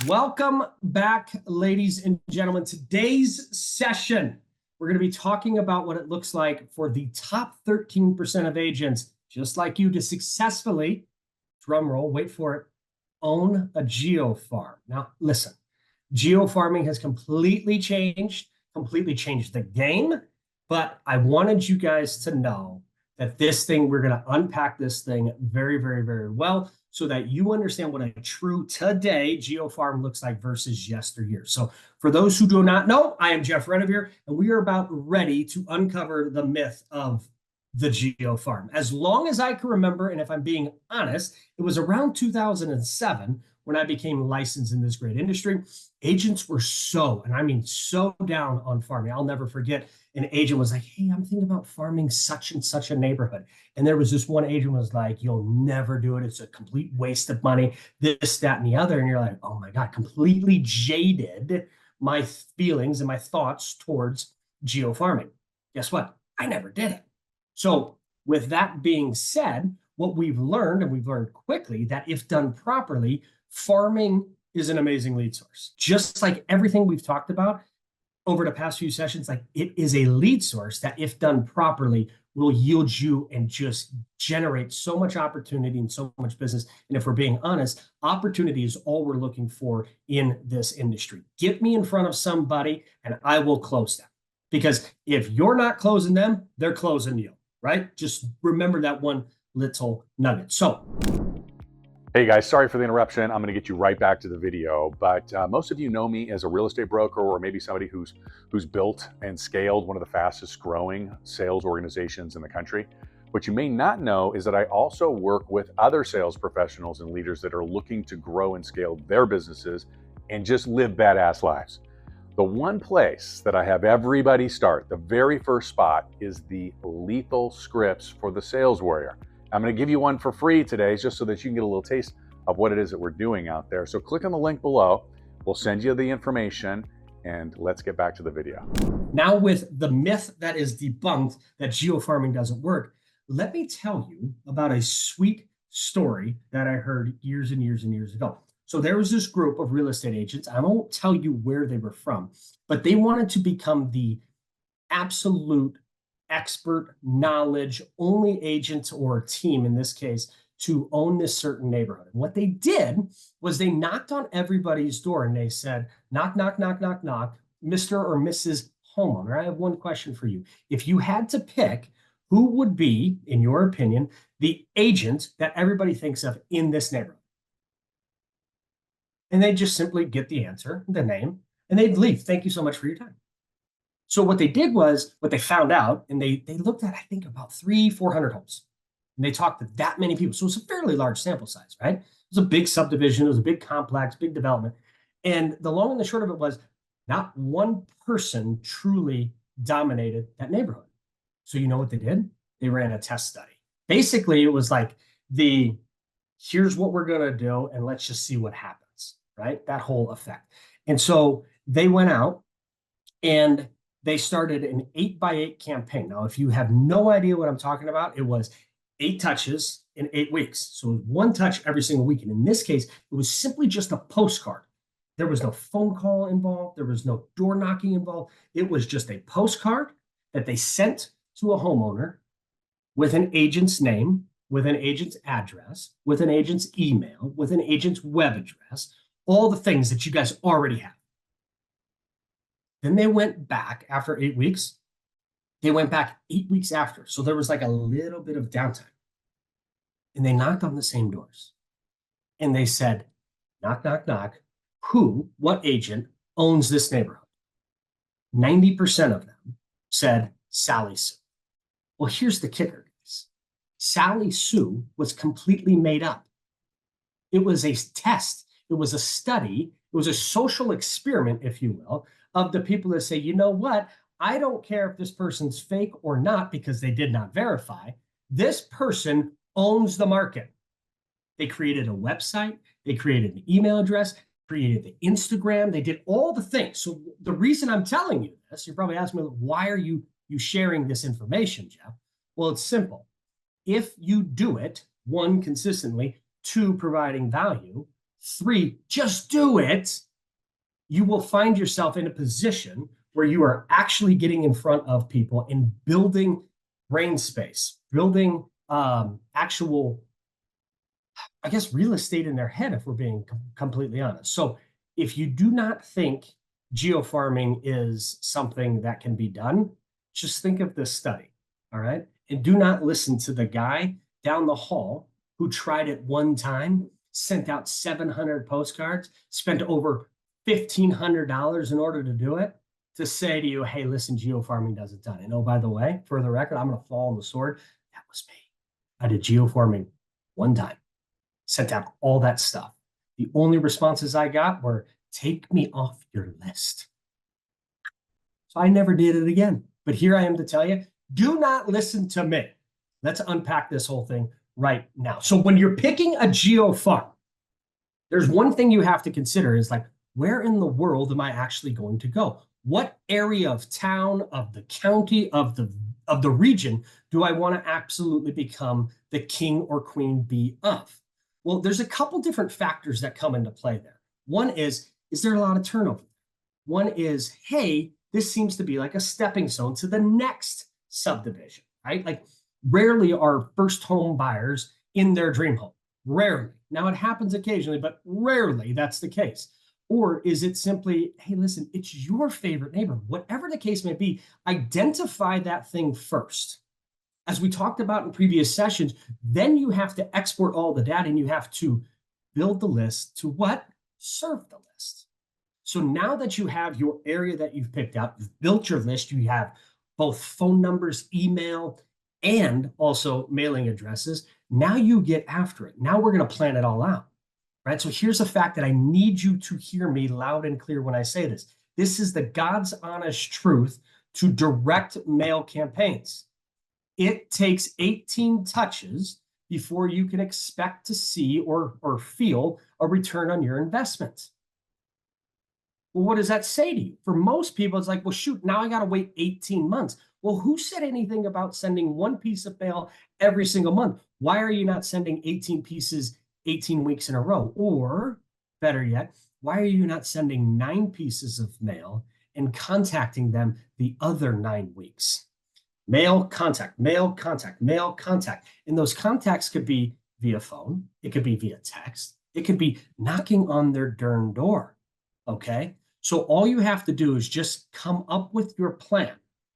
Welcome back, ladies and gentlemen. Today's session, we're going to be talking about what it looks like for the top 13% of agents, just like you, to successfully, drum roll, wait for it, own a geofarm. Now, listen, geofarming has completely changed the game, but I wanted you guys to know that this thing, we're going to unpack this thing very, very, very well so that you understand what a true today geofarm looks like versus yesteryear. So for those who do not know, I am Jeff Renevere, and we are about ready to uncover the myth of the geofarm. As long as I can remember, and if I'm being honest, it was around 2007 when I became licensed in this great industry. Agents were so, and I mean so down on farming. I'll never forget, an agent was like, hey, I'm thinking about farming such and such a neighborhood. And there was this one agent was like, you'll never do it. It's a complete waste of money, this, that, and the other. And you're like, oh my God, completely jaded my feelings and my thoughts towards geofarming. Guess what? I never did it. So with that being said, what we've learned, and we've learned quickly, that if done properly, farming is an amazing lead source. Just like everything we've talked about over the past few sessions, like it is a lead source that if done properly will yield you and just generate so much opportunity and so much business. And if we're being honest, opportunity is all we're looking for in this industry. Get me in front of somebody and I will close them. Because if you're not closing them, they're closing you, right? Just remember that one little nugget. So, hey guys, sorry for the interruption. I'm going to get you right back to the video, but most of you know me as a real estate broker, or maybe somebody who's built and scaled one of the fastest growing sales organizations in the country. What you may not know is that I also work with other sales professionals and leaders that are looking to grow and scale their businesses and just live badass lives. The one place that I have everybody start, the very first spot, is the lethal scripts for the sales warrior. I'm going to give you one for free today, just so that you can get a little taste of what it is that we're doing out there. So click on the link below. We'll send you the information, and let's get back to the video. Now, with the myth that is debunked that geofarming doesn't work, let me tell you about a sweet story that I heard years and years and years ago. So there was this group of real estate agents. I won't tell you where they were from, but they wanted to become the absolute expert knowledge only agent or team in this case to own this certain neighborhood. And what they did was they knocked on everybody's door and they said, knock, knock, knock, knock, knock, Mr. or Mrs. Homeowner. I have one question for you. If you had to pick, who would be, in your opinion, the agent that everybody thinks of in this neighborhood? And they just simply get the answer, the name, and they'd leave. Thank you so much for your time. So what they did was, what they found out, and they looked at, I think, about 400 homes. And they talked to that many people. So it's a fairly large sample size, right? It was a big subdivision. It was a big complex, big development. And the long and the short of it was, not one person truly dominated that neighborhood. So you know what they did? They ran a test study. Basically, it was like here's what we're going to do, and let's just see what happens, right? That whole effect. And so they went out and they started an 8x8 campaign. Now, if you have no idea what I'm talking about, it was 8 touches in 8 weeks. So it was 1 touch every single week. And in this case, it was simply just a postcard. There was no phone call involved. There was no door knocking involved. It was just a postcard that they sent to a homeowner with an agent's name, with an agent's address, with an agent's email, with an agent's web address, all the things that you guys already have. Then they went back after 8 weeks. They went back 8 weeks after. So there was like a little bit of downtime. And they knocked on the same doors. And they said, knock, knock, knock. What agent owns this neighborhood? 90% of them said Sally Sue. Well, here's the kicker, guys. Sally Sue was completely made up. It was a test. It was a study. It was a social experiment, if you will, of the people that say, you know what? I don't care if this person's fake or not because they did not verify. This person owns the market. They created a website. They created an email address, created the Instagram. They did all the things. So the reason I'm telling you this, you're probably asking me, why are you sharing this information, Jeff? Well, it's simple. If you do it, 1, consistently, 2, providing value, 3, just do it, you will find yourself in a position where you are actually getting in front of people and building brain space, building actual, I guess, real estate in their head, if we're being completely honest. So if you do not think geofarming is something that can be done, just think of this study, all right? And do not listen to the guy down the hall who tried it one time, sent out 700 postcards, spent over $1,500 in order to do it, to say to you, hey, listen, geofarming does it done. And oh, by the way, for the record, I'm going to fall on the sword. That was me. I did geofarming one time, sent out all that stuff. The only responses I got were, take me off your list. So I never did it again. But here I am to tell you, do not listen to me. Let's unpack this whole thing right now. So when you're picking a geofarm, there's one thing you have to consider is like, where in the world am I actually going to go? What area of town, of the county, of the region do I want to absolutely become the king or queen bee of? Well, there's a couple different factors that come into play there. One is there a lot of turnover? One is, hey, this seems to be like a stepping stone to the next subdivision, right? Like rarely are first home buyers in their dream home. Rarely. Now it happens occasionally, but rarely that's the case. Or is it simply, hey, listen, it's your favorite neighbor, whatever the case may be, identify that thing first. As we talked about in previous sessions, then you have to export all the data and you have to build the list to what? Serve the list. So now that you have your area that you've picked out, you've built your list, you have both phone numbers, email, and also mailing addresses. Now you get after it. Now we're going to plan it all out, right? So here's a fact that I need you to hear me loud and clear when I say this. This is the God's honest truth to direct mail campaigns. It takes 18 touches before you can expect to see or feel a return on your investment. Well, what does that say to you? For most people, it's like, well, shoot, now I got to wait 18 months. Well, who said anything about sending one piece of mail every single month? Why are you not sending 18 pieces 18 weeks in a row? Or better yet, why are you not sending 9 pieces of mail and contacting them the other 9 weeks? Mail, contact, mail, contact, mail, contact. And those contacts could be via phone. It could be via text. It could be knocking on their darn door. Okay. So all you have to do is just come up with your plan.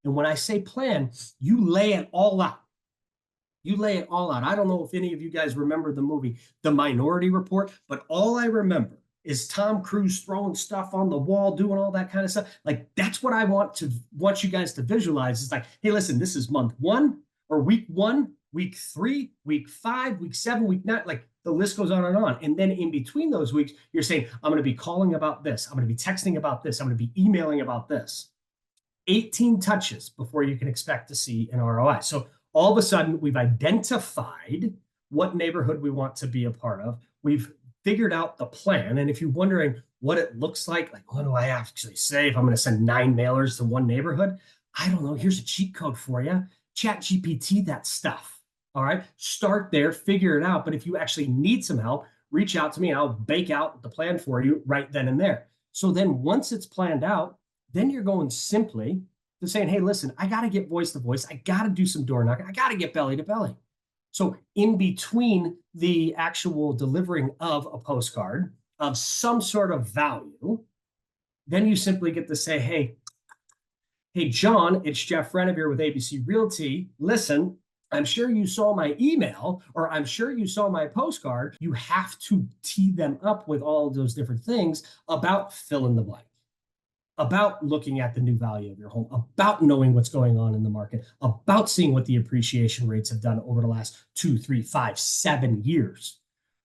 And when I say plan, you lay it all out. You lay it all out. I don't know if any of you guys remember the movie The Minority Report, but all I remember is Tom Cruise throwing stuff on the wall, doing all that kind of stuff. Like that's what I want you guys to visualize. It's like, hey, listen, this is month 1 or week 1, week 3, week 5, week 7, week 9. Like the list goes on and on. And then in between those weeks, you're saying, I'm going to be calling about this. I'm going to be texting about this. I'm going to be emailing about this. 18 touches before you can expect to see an ROI. So all of a sudden, we've identified what neighborhood we want to be a part of. We've figured out the plan. And if you're wondering what it looks like what do I actually say if I'm going to send 9 mailers to one neighborhood? I don't know. Here's a cheat code for you. Chat GPT that stuff. All right. Start there, figure it out. But if you actually need some help, reach out to me and I'll bake out the plan for you right then and there. So then once it's planned out, then you're going simply to saying, hey, listen, I got to get voice to voice. I got to do some door knocking. I got to get belly to belly. So in between the actual delivering of a postcard of some sort of value, then you simply get to say, hey, John, it's Jeff Renevere with ABC Realty. Listen, I'm sure you saw my email or I'm sure you saw my postcard. You have to tee them up with all of those different things about fill in the blank, about looking at the new value of your home, about knowing what's going on in the market, about seeing what the appreciation rates have done over the last 2, 3, 5, 7 years.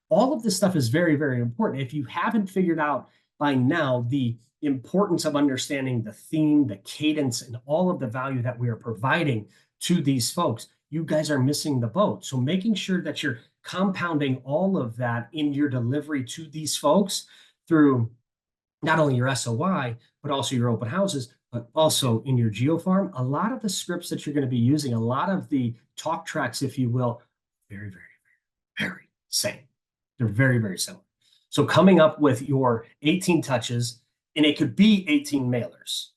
All of this stuff is very, very important. If you haven't figured out by now the importance of understanding the theme, the cadence, and all of the value that we are providing to these folks, you guys are missing the boat. So making sure that you're compounding all of that in your delivery to these folks through not only your SOI, but also your open houses, but also in your geofarm, a lot of the scripts that you're going to be using, a lot of the talk tracks, if you will, very, very, very same. They're very, very similar. So coming up with your 18 touches, and it could be 18 mailers.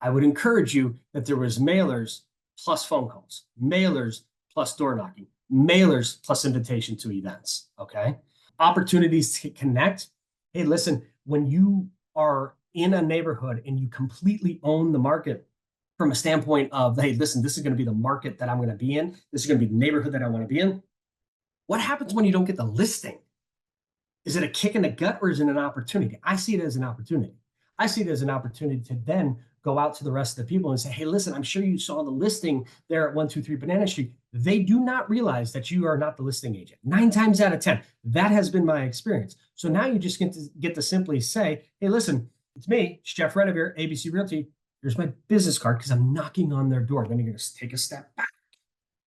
I would encourage you that there was mailers plus phone calls, mailers plus door knocking, mailers plus invitation to events. Okay. Opportunities to connect. Hey, listen, when you are in a neighborhood and you completely own the market from a standpoint of, hey, listen, this is going to be the market that I'm going to be in. This is going to be the neighborhood that I want to be in. What happens when you don't get the listing? Is it a kick in the gut or is it an opportunity? I see it as an opportunity. I see it as an opportunity to then go out to the rest of the people and say, hey, listen, I'm sure you saw the listing there at 123 Banana Street. They do not realize that you are not the listing agent. 9 times out of 10, that has been my experience. So now you just get to simply say, hey, listen, it's me, it's Jeff Redevere, ABC Realty. Here's my business card because I'm knocking on their door. Then you're going to take a step back.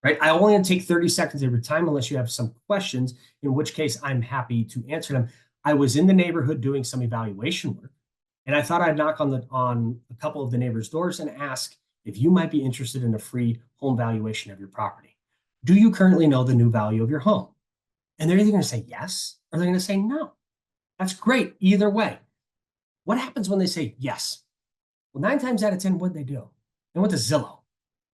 Right? I only take 30 seconds every time unless you have some questions, in which case I'm happy to answer them. I was in the neighborhood doing some evaluation work, and I thought I'd knock on a couple of the neighbors' doors and ask if you might be interested in a free home valuation of your property. Do you currently know the new value of your home? And they're either going to say yes or they're going to say no. That's great either way. What happens when they say yes? Well, 9 times out of 10, what'd they do? They went to Zillow.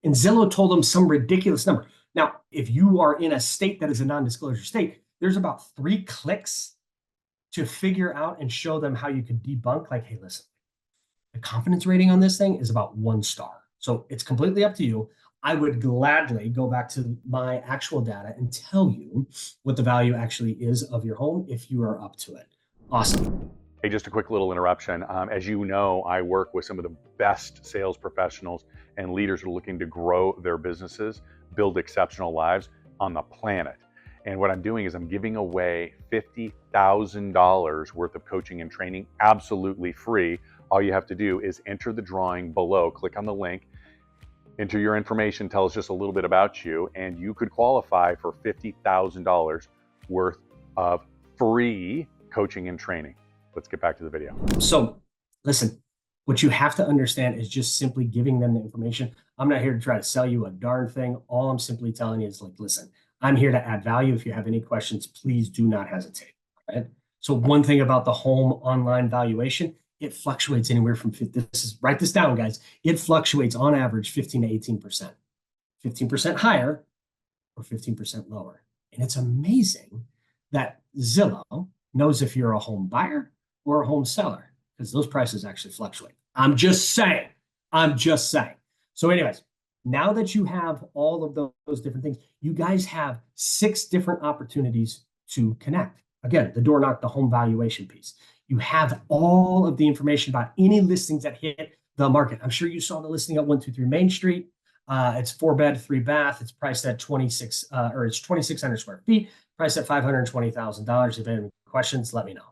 And Zillow told them some ridiculous number. Now, if you are in a state that is a non-disclosure state, there's about 3 clicks to figure out and show them how you could debunk, like, hey, listen, the confidence rating on this thing is about 1 star. So it's completely up to you. I would gladly go back to my actual data and tell you what the value actually is of your home if you are up to it. Awesome. Hey, just a quick little interruption. As you know, I work with some of the best sales professionals and leaders who are looking to grow their businesses, build exceptional lives on the planet. And what I'm doing is I'm giving away $50,000 worth of coaching and training absolutely free. All you have to do is enter the drawing below, click on the link, enter your information, tell us just a little bit about you, and you could qualify for $50,000 worth of free coaching and training. Let's get back to the video. So listen, what you have to understand is just simply giving them the information. I'm not here to try to sell you a darn thing. All I'm simply telling you is like, listen, I'm here to add value. If you have any questions, please do not hesitate. Right? So one thing about the home online valuation, it fluctuates anywhere from, write this down, guys. It fluctuates on average 15 to 18%, 15% higher or 15% lower. And it's amazing that Zillow knows if you're a home buyer or a home seller, because those prices actually fluctuate. I'm just saying. So anyways, now that you have all of those different things, you guys have 6 different opportunities to connect. Again, the door knock, the home valuation piece. You have all of the information about any listings that hit the market. I'm sure you saw the listing at 123 Main Street. It's 4-bed, 3-bath. It's priced at 2,600 square feet, priced at $520,000. If you have any questions, let me know.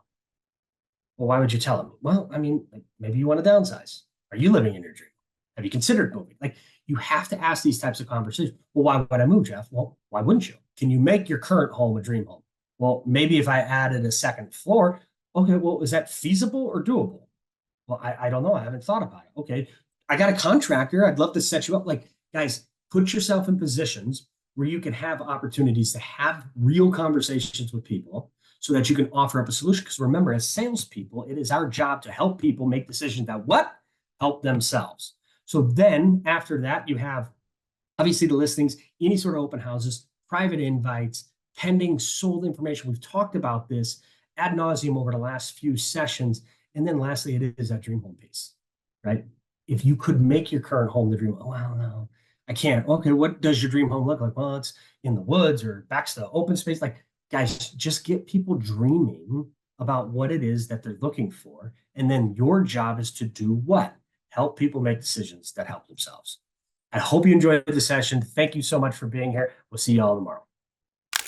Well, why would you tell them? Well, I mean, like, maybe you want to downsize. Are you living in your dream? Have you considered moving? Like, you have to ask these types of conversations. Well, why would I move, Jeff? Well, why wouldn't you? Can you make your current home a dream home? Well, maybe if I added a 2nd floor, okay, well, is that feasible or doable? Well, I don't know. I haven't thought about it. Okay, I got a contractor. I'd love to set you up. Like, guys, put yourself in positions where you can have opportunities to have real conversations with people so that you can offer up a solution. Because remember, as salespeople, it is our job to help people make decisions that help themselves. So then after that, you have obviously the listings, any sort of open houses, private invites, pending sold information. We've talked about this ad nauseum over the last few sessions. And then lastly, it is that dream home piece, right? If you could make your current home the dream home, well, no, I can't. Okay, what does your dream home look like? Well, it's in the woods or back to the open space. Like, guys, just get people dreaming about what it is that they're looking for. And then your job is to do what? Help people make decisions that help themselves. I hope you enjoyed the session. Thank you so much for being here. We'll see you all tomorrow.